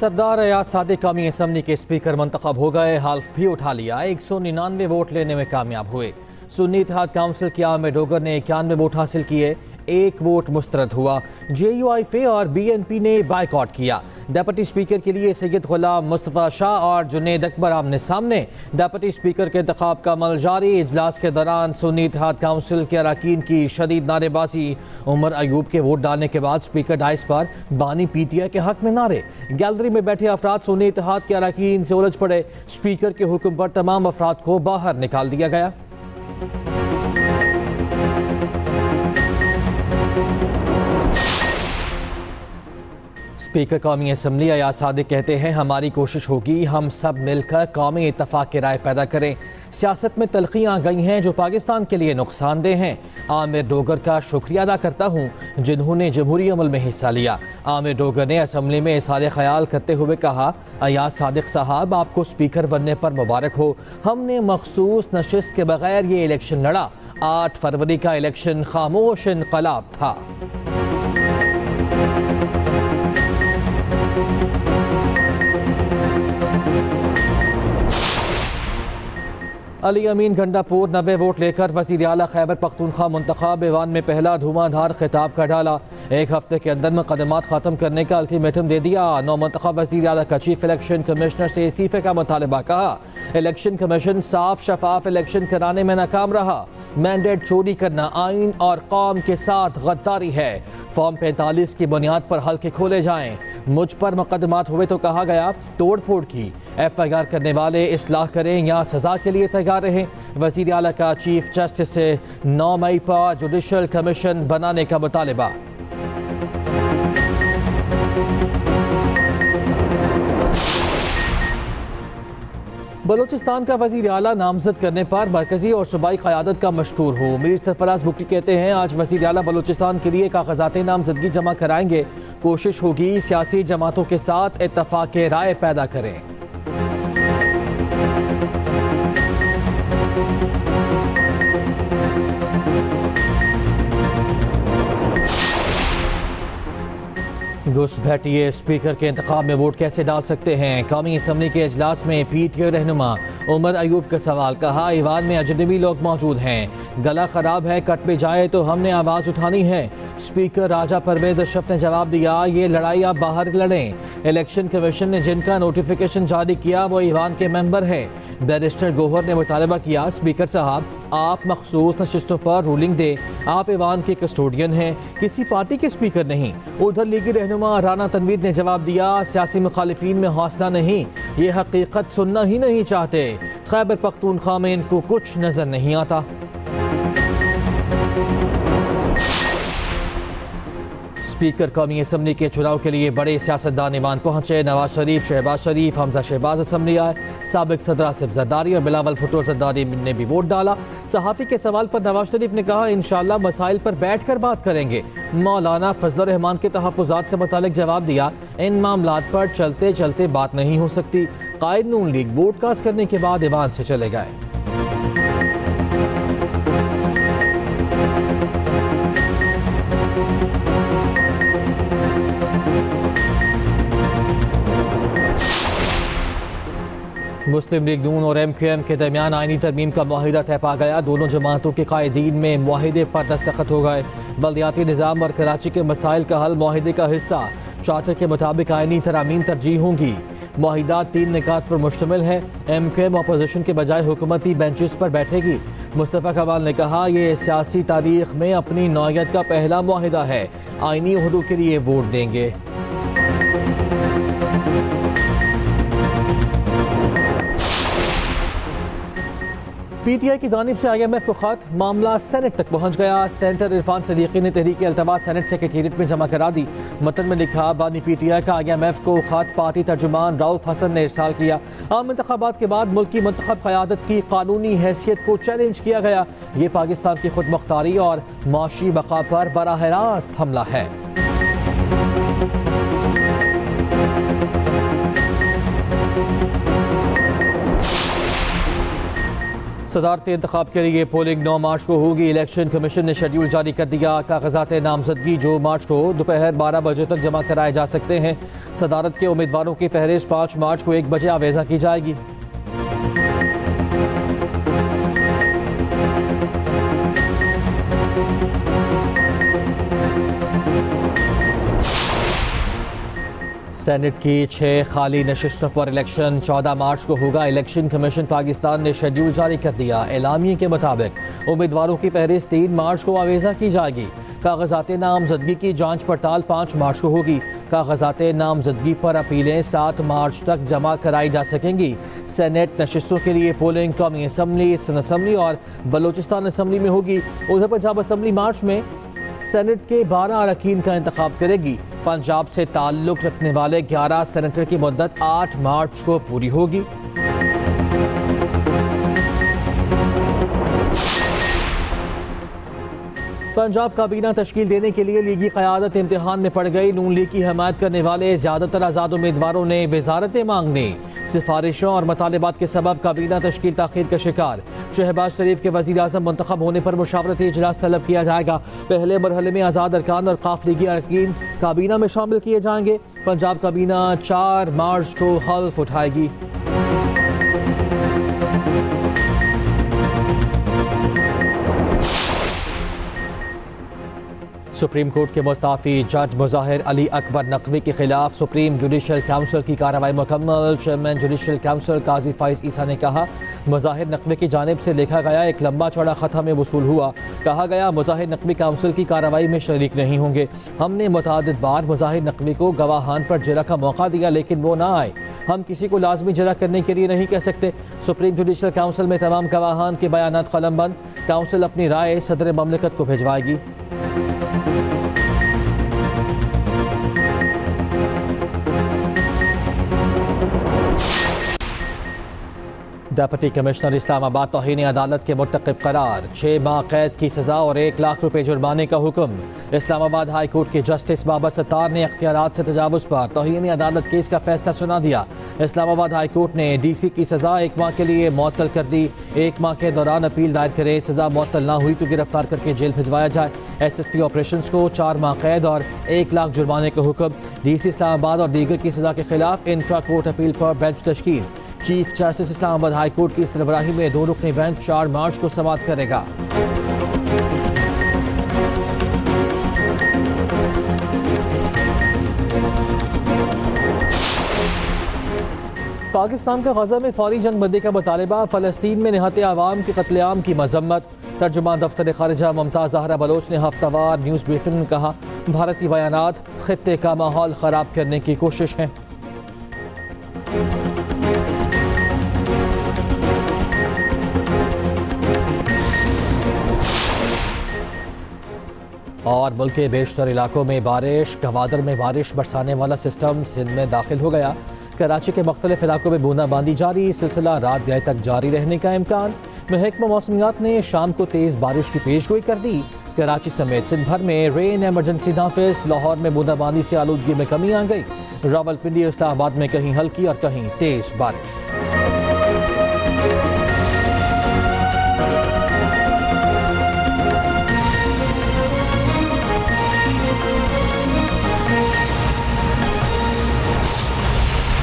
सरदार अयाज सादिक कौमी असम्बली के स्पीकर मुंतखब हो गए। हल्फ भी उठा लिया। 199 वोट लेने में कामयाब हुए। सुन्नी इत्तेहाद काउंसिल के आमिर डोगर ने 91 वोट हासिल किए। एक वोट मुस्तरद हुआ। JUIF और BNP ने बाइकआउट किया। डिप्टी स्पीकर के लिए सैयद गुलाम मुस्तफ़ा शाह और जुनैद अकबर आमने सामने। डिप्टी स्पीकर के इंतखाब का अमल जारी। इजलास के दौरान सुन्नी इत्तेहाद काउंसिल के अरकान की शदीद नारेबाजी। उमर अयूब के वोट डालने के बाद स्पीकर डाइस पर बानी PTI के हक में नारे। गैलरी में बैठे अफराद सुन्नी इत्तेहाद के अरकान से उलझ पड़े। स्पीकर के हुक्म पर तमाम अफराद को बाहर निकाल दिया गया। स्पीकर कौमी असम्बली अयाज सादिक कहते हैं, हमारी कोशिश होगी हम सब मिलकर कौमी इत्तफाक की राय पैदा करें। सियासत में तलखियाँ आ गई हैं जो पाकिस्तान के लिए नुकसानदेह हैं। आमिर डोगर का शुक्रिया अदा करता हूँ जिन्होंने जमहूरी अमल में हिस्सा लिया। आमिर डोगर ने असम्बली में इज़हार ख्याल करते हुए कहा, अयाज सादिक साहब आपको स्पीकर बनने पर मुबारक हो। हमने मखसूस नशिस्त के बगैर ये इलेक्शन लड़ा। 8 फरवरी का इलेक्शन खामोश इनकलाब था। अली अमीन गंडापुर 90 वोट लेकर वज़ीर आला खैबर पख्तूनख्वा मुंतखब। ईवान में पहला धुआंधार खिताब का डाला। एक हफ्ते के अंदर मुकदमात खत्म करने का अल्टीमेटम दे दिया। नौ मुंतखब वज़ीर आला का चीफ इलेक्शन कमिश्नर से इस्तीफे का मुतालबा कहा। इलेक्शन कमीशन साफ शफाफ इलेक्शन कराने में नाकाम रहा। मैंडेट चोरी करना आइन और कौम के साथ गद्दारी है। फॉर्म 45 की बुनियाद पर हल्के खोले जाएं। मुझ पर मुकदमात हुए तो कहा गया तोड़ फोड़ की। FIR करने वाले इस्लाह करें या सजा के लिए तैयार रहें। वज़ीर आला का चीफ जस्टिस से 9 मई पर जुडिशल कमीशन बनाने का मुतालबा। बलूचिस्तान का वज़ीर आला नामजद करने पर मरकजी और सूबाई क़यादत का मशकूर हूँ। मीर सरफराज बुकटी कहते हैं, आज वज़ीर आला बलूचिस्तान के लिए कागजात नामजदगी जमा कराएंगे। कोशिश होगी सियासी जमातों के साथ इत्तफाक राय पैदा करें। घुसपैठिए स्पीकर के इंतखाब में वोट कैसे डाल सकते हैं। कौमी असम्बली के इजलास में PTI रहनुमा उमर अयूब का सवाल। कहा, ईवान में अजनबी लोग मौजूद हैं। गला खराब है, कट पे जाए तो हमने आवाज़ उठानी है। स्पीकर राजा परवेज अशरफ ने जवाब दिया, ये लड़ाई आप बाहर लड़ें। इलेक्शन कमीशन ने जिनका नोटिफिकेशन जारी किया वो ईवान के मेंबर हैं। बैरिस्टर गोहर ने मुतालबा किया, स्पीकर साहब आप मखसूस नशिस्तों पर रूलिंग दें। आप ईवान के कस्टोडियन हैं, किसी पार्टी के स्पीकर नहीं। उधर लीगी रहनुमा राना तनवीर ने जवाब दिया, सियासी मुखालिफिन में हौसला नहीं, ये हकीकत सुनना ही नहीं चाहते। खैबर पख्तूनख्वा में इनको कुछ नजर नहीं आता। स्पीकर कौमी असम्बली के चुनाव के लिए बड़े सियासतदान ईवान पहुंचे। नवाज शरीफ, शहबाज शरीफ, हमजा शहबाज असम्बली आए। साबिक सदर आसिफ जरदारी और बिलावल भुट्टो जरदारी ने भी वोट डाला। सहाफ़ी के सवाल पर नवाज शरीफ ने कहा, इंशाअल्लाह मसाइल पर बैठ कर बात करेंगे। मौलाना फजलुर रहमान के तहफ़्फ़ुज़ात से मुतालिक जवाब दिया, इन मामलात पर चलते चलते बात नहीं हो सकती। कायद नून लीग वोट कास्ट करने के बाद ईवान से चले गए। मुस्लिम लीग नून और MQM के दरमियान आईनी तरमीम का मुआहिदा तय पा गया। दोनों जमातों के कायदीन में मुआहिदे पर दस्तखत हो गए। बल्दियाती निज़ाम और कराची के मसाइल का हल मुआहिदे का हिस्सा। चार्टर के मुताबिक आईनी तरामीम तरजीह होंगी। मुआहिदा 3 निकात पर मुश्तमिल है। MQM अपोजिशन के बजाय हुकूमती बेंचेस पर बैठेगी। मुस्तफ़ा कमाल ने कहा, यह सियासी तारीख में अपनी नौयत का पहला मुआहिदा है। आईनी उहदों के लिए वोट देंगे। PTI की जानिब से IMF को खत। मामला सेनेट तक पहुंच गया। सेनेटर इरफान सदीकी ने तहरीक अल्तवात सेनेट सेक्रेटेरिएट में जमा करा दी। मतन में लिखा, बानी PTI का IMF को खत पार्टी तर्जुमान रऊफ हसन ने इरसाल किया। आम इंतखाबात के बाद मुल्की मुंतखब क़यादत की कानूनी हैसियत को चैलेंज किया गया। ये पाकिस्तान की खुद मुख्तारी और माशी बका पर बराह रास्त हमला है। सदारती इंतखाब के लिए पोलिंग 9 मार्च को होगी। इलेक्शन कमीशन ने शेड्यूल जारी कर दिया। कागजात नामजदगी जो मार्च को दोपहर 12 बजे तक जमा कराए जा सकते हैं। सदारत के उम्मीदवारों की फहरिस्त 5 मार्च को 1 बजे आवेजा की जाएगी। सेनेट की 6 खाली नशिस्तों पर इलेक्शन 14 मार्च को होगा। इलेक्शन कमीशन पाकिस्तान ने शेड्यूल जारी कर दिया। एलामिये के मुताबिक उम्मीदवारों की फहरिस्त 3 मार्च को आवेजा की जाएगी। कागजात नामजदगी की जांच पड़ताल 5 मार्च को होगी। कागजात नामजदगी पर अपीलें 7 मार्च तक जमा कराई जा सकेंगी। सेनेट नशिस्तों के लिए पोलिंग कौमी असम्बली, सिंध असम्बली और बलोचिस्तान असम्बली में होगी। उधर पंजाब असम्बली मार्च में सेनेट के 12 अरकान का इंतखाब करेगी। पंजाब से ताल्लुक रखने वाले 11 सेनेटर की मुद्दत 8 मार्च को पूरी होगी। पंजाब काबीना तश्कील देने के लिए लीगी क़यादत इम्तिहान में पड़ गई। नून लीग की हमायत करने वाले ज़्यादातर आज़ाद उम्मीदवारों ने वज़ारतें मांगने, सिफारिशों और मुतालबात के सबब काबीना तश्कील ताख़ीर का शिकार। शहबाज शरीफ के वज़ीर आज़म मुंतखब होने पर मुशावरती इजलास तलब किया जाएगा। पहले मरहले में आज़ाद अरकान और काफ लीगी अरकान काबीना में शामिल किए जाएंगे। पंजाब काबीना 4 मार्च को हल्फ उठाएगी। सुप्रीम कोर्ट के मुस्ताफ़ी जज मुज़ाहिर अली अकबर नकवी के खिलाफ सुप्रीम जुडिशल काउंसिल की कार्रवाई मुकम्मल। चेयरमैन जुडिशल काउंसिल काजी फाइज ईसा ने कहा, मुज़ाहिर नकवी की जानिब से लिखा गया एक लंबा चौड़ा ख़त हमें वसूल हुआ। कहा गया मुज़ाहिर नकवी काउंसिल की कार्रवाई में शरीक नहीं होंगे। हमने मुतादिद बार मुज़ाहिर नकवी को गवाहान पर जरा का मौका दिया लेकिन वो ना आए। हम किसी को लाजमी जरा करने के लिए नहीं कह सकते। सुप्रीम जुडिशल काउंसिल में तमाम गवाहान के बयानात कलमबंद। काउंसिल अपनी राय सदर ममलिकत को भिजवाएगी। डिप्टी कमिश्नर इस्लामाबाद तौहीन अदालत के मुर्तकिब करार। 6 माह कैद की सज़ा और 1 लाख रुपए जुर्माने का हुक्म। इस्लामाबाद हाई कोर्ट के जस्टिस बाबर सत्तार ने अख्तियारात से तजावुज़ पर तौहीन अदालत केस का फैसला सुना दिया। इस्लामाबाद हाई कोर्ट ने DC की सज़ा 1 माह के लिए मुअत्तल कर दी। 1 माह के दौरान अपील दायर करें, सज़ा मुअत्तल ना हुई तो गिरफ्तार करके जेल भिजवाया जाए। SSP ऑपरेशंस को 4 माह कैद और 1 लाख जुर्माने का हुक्म। DC इस्लामाबाद और दीगर की सज़ा के खिलाफ इंट्रा कोर्ट अपील पर बेंच तश्कील। Chief justice Islamabad high court की सरबराही में 2 रुकनी बेंच 4 मार्च को समाअत करेगा। पाकिस्तान का गजा में फौरी जंग बंदी का मुतालबा। फ़लस्तीन में निहत्ते आवाम के कत्लेआम की मजम्मत। तर्जुमान दफ्तर खारिजा मुमताज़ ज़हरा बलोच ने हफ्तावार न्यूज़ ब्रीफिंग में कहा, भारतीय बयानात खित्ते का माहौल ख़राब करने की कोशिश है। और मुल्क के बेशतर इलाकों में बारिश। गवादर में बारिश बरसाने वाला सिस्टम सिंध में दाखिल हो गया। कराची के मुख्तलिफ इलाकों में बूंदाबांदी जारी। सिलसिला रात गए तक जारी रहने का इम्कान। महकमा मौसमियात ने शाम को तेज़ बारिश की पेशगोई कर दी। कराची समेत सिंध भर में रेन एमरजेंसी नाफिज। लाहौर में बूंदाबांदी से आलूदगी में कमी आ गई। रावलपिंडी इस्लामाबाद में कहीं हल्की और कहीं तेज़ बारिश।